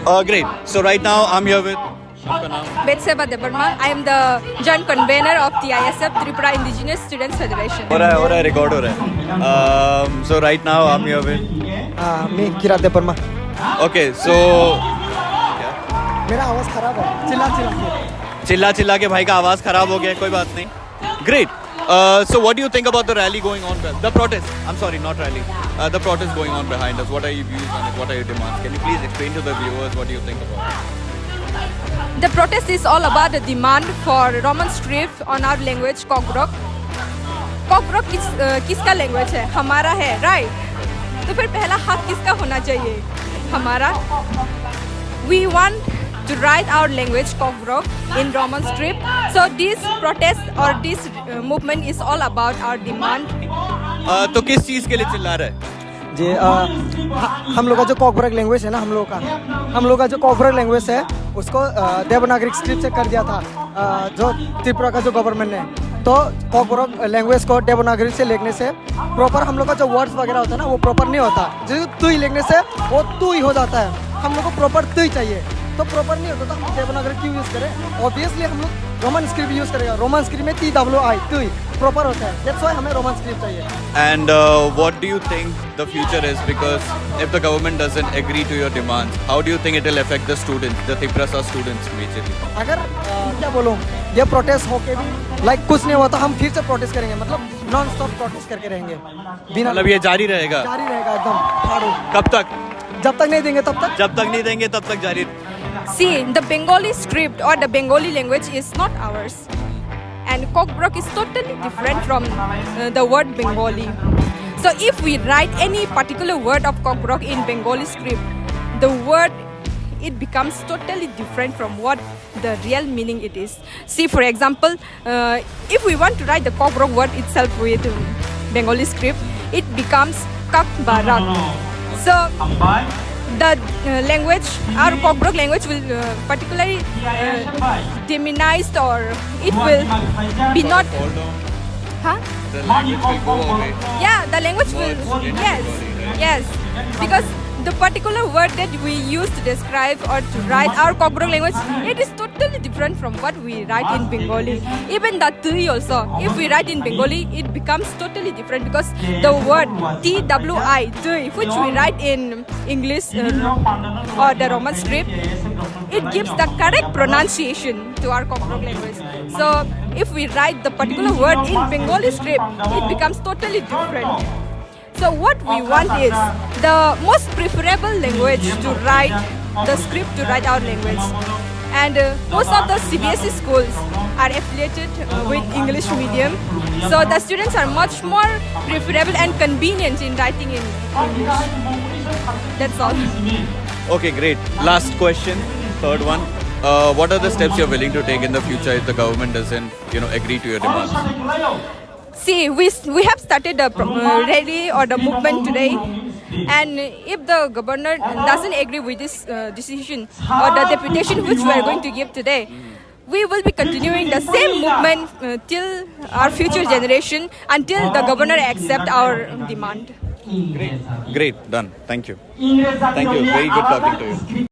Great. So right now I'm here with bwsa. I am the joint convener of the ISF Tripura Indigenous Students Federation. हो रहा है record हो रहा है. So right now I'm here with मैं Kirat Debbarma. Okay, so मेरा आवाज खराब है. चिल्ला के भाई का आवाज खराब हो गया है, कोई बात नहीं. Great. So what do you think about the rally going on? The protest. I'm sorry, not rally. The protest going on behind us. What are your views on it? What are your demands? Can you please explain to the viewers what do you think about it? The protest is all about the demand for Roman script on our language, kokborok. kokborok किसका language है? हमारा है, right? तो फिर पहला हक किसका होना चाहिए? हमारा. We want to write our language kokborok in Roman script. So this protest or this movement is all about our demand. तो किस चीज के लिए चिल्ला रहा है? जी हम लोग का जो kokborok लैंग्वेज है ना, हम लोग का जो kokborok लैंग्वेज है उसको देवनागरी स्क्रिप्ट से कर दिया था जो त्रिपुरा का जो गवर्नमेंट ने. तो kokborok लैंग्वेज को देवनागरी से लिखने से प्रॉपर हम लोग का जो वर्ड्स वगैरह होता है ना वो प्रॉपर नहीं होता. जो तू ही लिखने से वो तू ही हो जाता है. हम लोग को प्रॉपर तू ही चाहिए. तो प्रॉपर नहीं होता तो हम देवनागरी क्यों यूज़ करें? ऑब्वियसली हम लोग रोमन स्क्रिप्ट यूज़ करेगा. रोमन स्क्रिप्ट में TWI तू ही प्रॉपर होता है. दैट्स व्हाई हमें रोमन स्क्रिप्ट चाहिए. And what do you think the future is? Because if the government doesn't agree to your demands, how do you think it will affect the students, the Tripura students majorly? अगर क्या बोलूँ, ये protest होके भी कुछ नहीं हुआ तो हम फिर से प्रोटेस्ट करेंगे. मतलब नॉन स्टॉप प्रोटेस्ट करके रहेंगे. बिना मतलब ये जारी रहेगा एकदम फाड़ो. कब तक? जब तक नहीं देंगे तब तक. जब तक नहीं देंगे तब तक जारी. See, the Bengali script or the Bengali language is not ours. And kokborok is totally different from the word Bengali. So if we write any particular word of kokborok in Bengali script, the word, it becomes totally different from what the real meaning it is. See, for example, if we want to write the kokborok word itself with Bengali script, it becomes kokborok. So the language, our kokborok language will particularly demonized, or it will be not. Huh? The language will go away. Yeah, the language will. Yes, because the particular word that we use to describe or to write our kokborok language, it is totally different from what we write in Bengali. Even the tui also, if we write in Bengali, it becomes totally different because the word TWI, tui, which we write in English or the Roman script, it gives the correct pronunciation to our kokborok language. So if we write the particular word in Bengali script, it becomes totally different. So what we want is the most preferable language to write the script to write our language. And most of the CBSE schools are affiliated with English medium. So the students are much more preferable and convenient in writing in English. That's all. Okay, great. Last question, third one. What are the steps you're willing to take in the future if the government doesn't, agree to your demands? See, we have started the rally or the movement today, and if the governor doesn't agree with this decision or the deputation which we are going to give today, we will be continuing the same movement till our future generation, until the governor accept our demand. Great, done. Thank you. Very good talking to you.